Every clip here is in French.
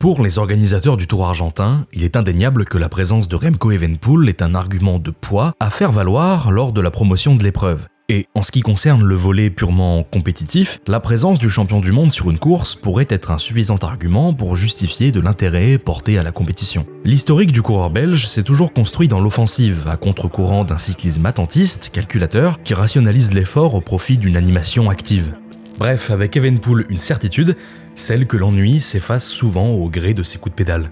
Pour les organisateurs du Tour argentin, il est indéniable que la présence de Remco Evenepoel est un argument de poids à faire valoir lors de la promotion de l'épreuve. Et en ce qui concerne le volet purement compétitif, la présence du champion du monde sur une course pourrait être un suffisant argument pour justifier de l'intérêt porté à la compétition. L'historique du coureur belge s'est toujours construit dans l'offensive, à contre-courant d'un cyclisme attentiste, calculateur, qui rationalise l'effort au profit d'une animation active. Bref, avec Evenepoel, une certitude, celle que l'ennui s'efface souvent au gré de ses coups de pédale.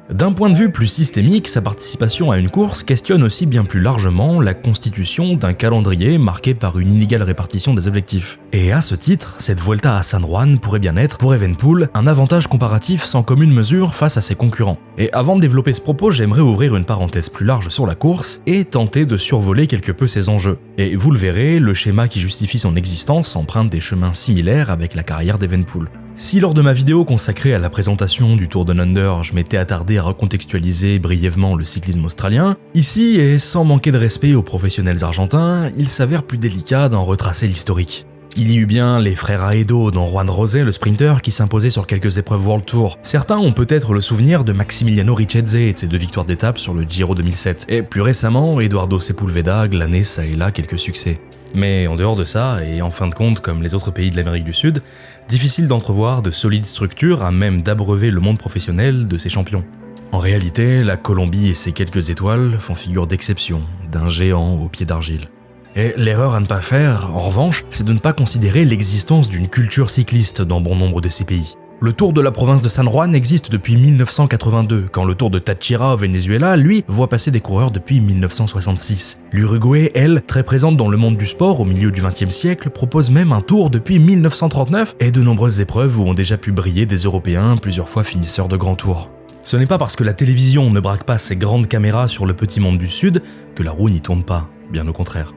D'un point de vue plus systémique, sa participation à une course questionne aussi bien plus largement la constitution d'un calendrier marqué par une inégale répartition des objectifs. Et à ce titre, cette Vuelta à San Juan pourrait bien être, pour Evenepoel, un avantage comparatif sans commune mesure face à ses concurrents. Et avant de développer ce propos, j'aimerais ouvrir une parenthèse plus large sur la course et tenter de survoler quelque peu ses enjeux. Et vous le verrez, le schéma qui justifie son existence emprunte des chemins similaires avec la carrière d'Evenepoel. Si lors de ma vidéo consacrée à la présentation du Tour Down Under, je m'étais attardé à recontextualiser brièvement le cyclisme australien, ici, et sans manquer de respect aux professionnels argentins, il s'avère plus délicat d'en retracer l'historique. Il y eut bien les frères Aedo, dont Juan Rosé, le sprinter, qui s'imposait sur quelques épreuves World Tour. Certains ont peut-être le souvenir de Maximiliano Richezze et de ses 2 victoires d'étape sur le Giro 2007. Et plus récemment, Eduardo Sepúlveda glanait ça et là quelques succès. Mais en dehors de ça, et en fin de compte comme les autres pays de l'Amérique du Sud, difficile d'entrevoir de solides structures à même d'abreuver le monde professionnel de ses champions. En réalité, la Colombie et ses quelques étoiles font figure d'exception, d'un géant aux pieds d'argile. Et l'erreur à ne pas faire, en revanche, c'est de ne pas considérer l'existence d'une culture cycliste dans bon nombre de ces pays. Le Tour de la province de San Juan existe depuis 1982, quand le Tour de Táchira au Venezuela, lui, voit passer des coureurs depuis 1966. L'Uruguay, elle, très présente dans le monde du sport au milieu du XXe siècle, propose même un Tour depuis 1939 et de nombreuses épreuves où ont déjà pu briller des Européens, plusieurs fois finisseurs de grands tours. Ce n'est pas parce que la télévision ne braque pas ses grandes caméras sur le petit monde du Sud que la roue n'y tourne pas, bien au contraire.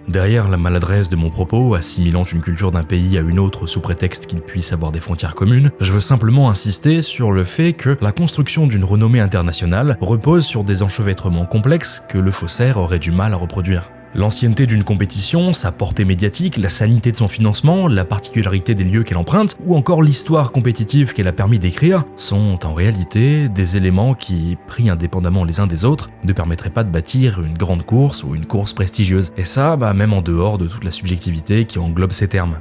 Derrière la maladresse de mon propos, assimilant une culture d'un pays à une autre sous prétexte qu'il puisse avoir des frontières communes, je veux simplement insister sur le fait que la construction d'une renommée internationale repose sur des enchevêtrements complexes que le faussaire aurait du mal à reproduire. L'ancienneté d'une compétition, sa portée médiatique, la sanité de son financement, la particularité des lieux qu'elle emprunte, ou encore l'histoire compétitive qu'elle a permis d'écrire, sont en réalité des éléments qui, pris indépendamment les uns des autres, ne permettraient pas de bâtir une grande course ou une course prestigieuse. Et ça, même en dehors de toute la subjectivité qui englobe ces termes.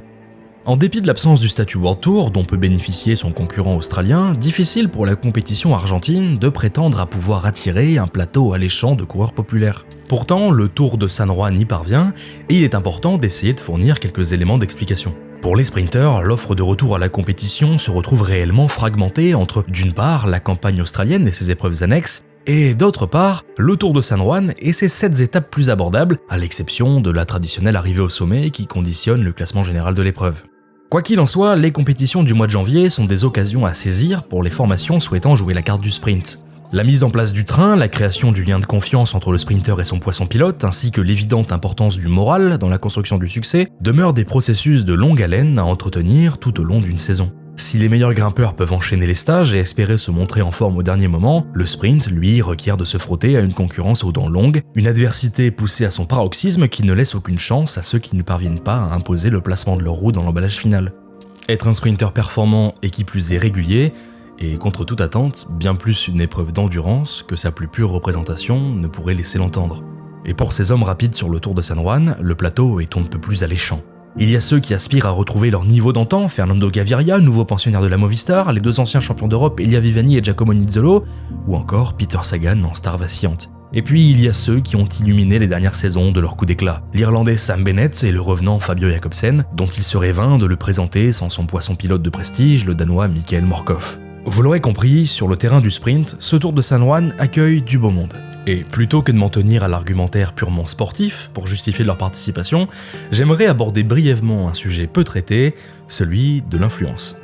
En dépit de l'absence du statut World Tour dont peut bénéficier son concurrent australien, difficile pour la compétition argentine de prétendre à pouvoir attirer un plateau alléchant de coureurs populaires. Pourtant, le Tour de San Juan y parvient, et il est important d'essayer de fournir quelques éléments d'explication. Pour les sprinters, l'offre de retour à la compétition se retrouve réellement fragmentée entre, d'une part, la campagne australienne et ses épreuves annexes, et d'autre part, le Tour de San Juan et ses 7 étapes plus abordables, à l'exception de la traditionnelle arrivée au sommet qui conditionne le classement général de l'épreuve. Quoi qu'il en soit, les compétitions du mois de janvier sont des occasions à saisir pour les formations souhaitant jouer la carte du sprint. La mise en place du train, la création du lien de confiance entre le sprinter et son poisson pilote, ainsi que l'évidente importance du moral dans la construction du succès, demeurent des processus de longue haleine à entretenir tout au long d'une saison. Si les meilleurs grimpeurs peuvent enchaîner les stages et espérer se montrer en forme au dernier moment, le sprint, lui, requiert de se frotter à une concurrence aux dents longues, une adversité poussée à son paroxysme qui ne laisse aucune chance à ceux qui ne parviennent pas à imposer le placement de leur roue dans l'emballage final. Être un sprinter performant et qui plus est régulier, est contre toute attente bien plus une épreuve d'endurance que sa plus pure représentation ne pourrait laisser l'entendre. Et pour ces hommes rapides sur le Tour de San Juan, le plateau est on ne peut plus alléchant. Il y a ceux qui aspirent à retrouver leur niveau d'antan, Fernando Gaviria, nouveau pensionnaire de la Movistar, les 2 anciens champions d'Europe, Elia Viviani et Giacomo Nizzolo, ou encore Peter Sagan en star vacillante. Et puis il y a ceux qui ont illuminé les dernières saisons de leur coup d'éclat, l'Irlandais Sam Bennett et le revenant Fabio Jakobsen, dont il serait vain de le présenter sans son poisson pilote de prestige, le Danois Michael Morkov. Vous l'aurez compris, sur le terrain du sprint, ce Tour de San Juan accueille du beau monde. Et plutôt que de m'en tenir à l'argumentaire purement sportif pour justifier leur participation, j'aimerais aborder brièvement un sujet peu traité, celui de l'influence.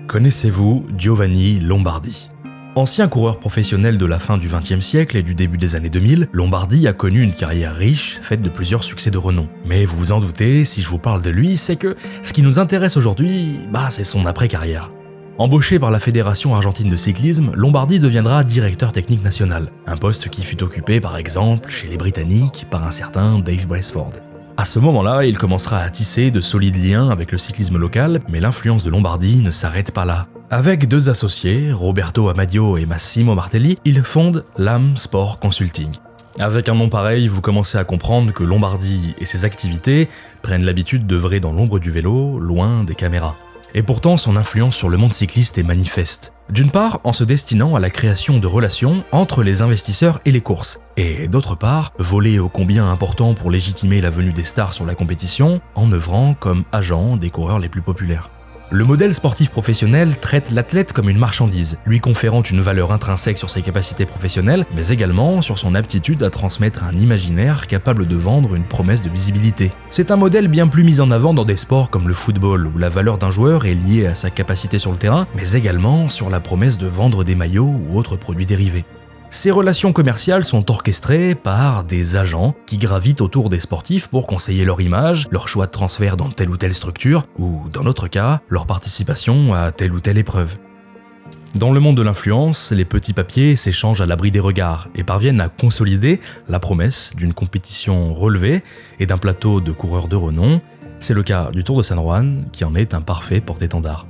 Connaissez-vous Giovanni Lombardi ? Ancien coureur professionnel de la fin du XXe siècle et du début des années 2000, Lombardi a connu une carrière riche, faite de plusieurs succès de renom. Mais vous vous en doutez, si je vous parle de lui, c'est que ce qui nous intéresse aujourd'hui, c'est son après-carrière. Embauché par la Fédération argentine de cyclisme, Lombardi deviendra directeur technique national, un poste qui fut occupé par exemple chez les Britanniques par un certain Dave Brailsford. À ce moment-là, il commencera à tisser de solides liens avec le cyclisme local, mais l'influence de Lombardi ne s'arrête pas là. Avec 2 associés, Roberto Amadio et Massimo Martelli, ils fondent LAM Sport Consulting. Avec un nom pareil, vous commencez à comprendre que Lombardi et ses activités prennent l'habitude d'œuvrer dans l'ombre du vélo, loin des caméras. Et pourtant, son influence sur le monde cycliste est manifeste. D'une part, en se destinant à la création de relations entre les investisseurs et les courses. Et d'autre part, volet ô combien important pour légitimer la venue des stars sur la compétition, en œuvrant comme agent des coureurs les plus populaires. Le modèle sportif professionnel traite l'athlète comme une marchandise, lui conférant une valeur intrinsèque sur ses capacités professionnelles, mais également sur son aptitude à transmettre un imaginaire capable de vendre une promesse de visibilité. C'est un modèle bien plus mis en avant dans des sports comme le football, où la valeur d'un joueur est liée à sa capacité sur le terrain, mais également sur la promesse de vendre des maillots ou autres produits dérivés. Ces relations commerciales sont orchestrées par des agents qui gravitent autour des sportifs pour conseiller leur image, leur choix de transfert dans telle ou telle structure, ou dans notre cas, leur participation à telle ou telle épreuve. Dans le monde de l'influence, les petits papiers s'échangent à l'abri des regards et parviennent à consolider la promesse d'une compétition relevée et d'un plateau de coureurs de renom. C'est le cas du Tour de San Juan, qui en est un parfait porte-étendard.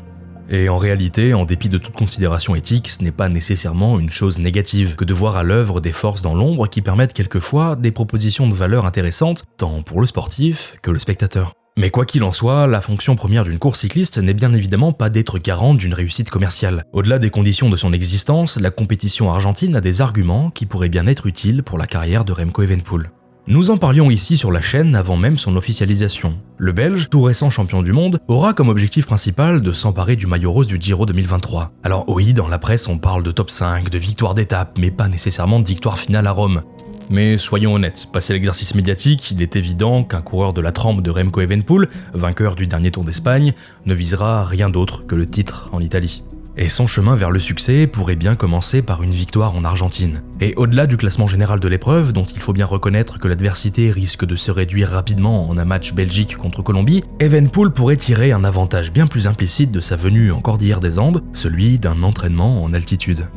Et en réalité, en dépit de toute considération éthique, ce n'est pas nécessairement une chose négative que de voir à l'œuvre des forces dans l'ombre qui permettent quelquefois des propositions de valeur intéressantes, tant pour le sportif que le spectateur. Mais quoi qu'il en soit, la fonction première d'une course cycliste n'est bien évidemment pas d'être garante d'une réussite commerciale. Au-delà des conditions de son existence, la compétition argentine a des arguments qui pourraient bien être utiles pour la carrière de Remco Evenepoel. Nous en parlions ici sur la chaîne avant même son officialisation. Le Belge, tout récent champion du monde, aura comme objectif principal de s'emparer du maillot rose du Giro 2023. Alors oui, dans la presse on parle de top 5, de victoire d'étape, mais pas nécessairement de victoire finale à Rome. Mais soyons honnêtes, passé l'exercice médiatique, il est évident qu'un coureur de la trempe de Remco Evenepoel, vainqueur du dernier Tour d'Espagne, ne visera rien d'autre que le titre en Italie. Et son chemin vers le succès pourrait bien commencer par une victoire en Argentine. Et au-delà du classement général de l'épreuve, dont il faut bien reconnaître que l'adversité risque de se réduire rapidement en un match Belgique contre Colombie, Evenepoel pourrait tirer un avantage bien plus implicite de sa venue en Cordillère des Andes, celui d'un entraînement en altitude.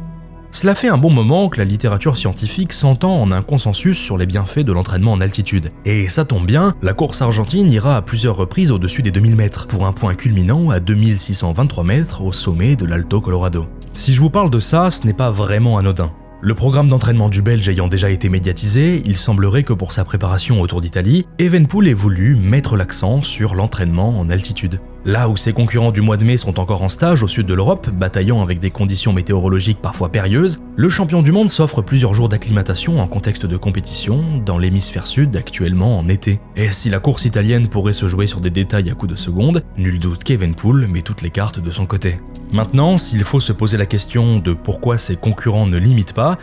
Cela fait un bon moment que la littérature scientifique s'entend en un consensus sur les bienfaits de l'entraînement en altitude. Et ça tombe bien, la course argentine ira à plusieurs reprises au-dessus des 2000 mètres, pour un point culminant à 2623 mètres au sommet de l'Alto Colorado. Si je vous parle de ça, ce n'est pas vraiment anodin. Le programme d'entraînement du Belge ayant déjà été médiatisé, il semblerait que pour sa préparation au Tour d'Italie, Evenepoel ait voulu mettre l'accent sur l'entraînement en altitude. Là où ses concurrents du mois de mai sont encore en stage au sud de l'Europe, bataillant avec des conditions météorologiques parfois périlleuses, le champion du monde s'offre plusieurs jours d'acclimatation en contexte de compétition dans l'hémisphère sud actuellement en été. Et si la course italienne pourrait se jouer sur des détails à coups de seconde, nul doute qu'Evenepoel met toutes les cartes de son côté. Maintenant, s'il faut se poser la question de pourquoi ses concurrents ne l'imitent pas,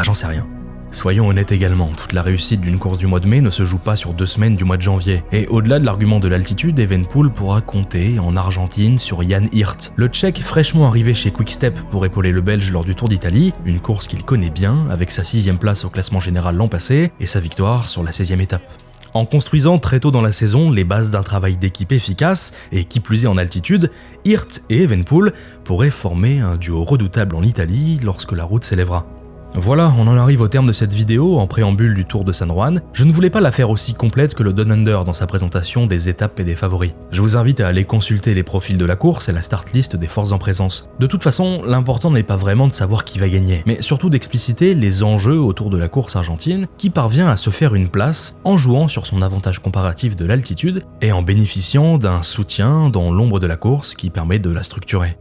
j'en sais rien. Soyons honnêtes également, toute la réussite d'une course du mois de mai ne se joue pas sur 2 semaines du mois de janvier. Et au-delà de l'argument de l'altitude, Evenepoel pourra compter en Argentine sur Jan Hirt, le Tchèque fraîchement arrivé chez Quick-Step pour épauler le Belge lors du Tour d'Italie, une course qu'il connaît bien avec sa 6e place au classement général l'an passé et sa victoire sur la 16e étape. En construisant très tôt dans la saison les bases d'un travail d'équipe efficace, et qui plus est en altitude, Hirt et Evenepoel pourraient former un duo redoutable en Italie lorsque la route s'élèvera. Voilà, on en arrive au terme de cette vidéo en préambule du Tour de San Juan. Je ne voulais pas la faire aussi complète que le Down Under dans sa présentation des étapes et des favoris. Je vous invite à aller consulter les profils de la course et la start list des forces en présence. De toute façon, l'important n'est pas vraiment de savoir qui va gagner, mais surtout d'expliciter les enjeux autour de la course argentine qui parvient à se faire une place en jouant sur son avantage comparatif de l'altitude et en bénéficiant d'un soutien dans l'ombre de la course qui permet de la structurer.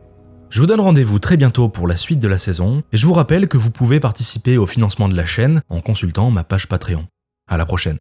Je vous donne rendez-vous très bientôt pour la suite de la saison, et je vous rappelle que vous pouvez participer au financement de la chaîne en consultant ma page Patreon. À la prochaine.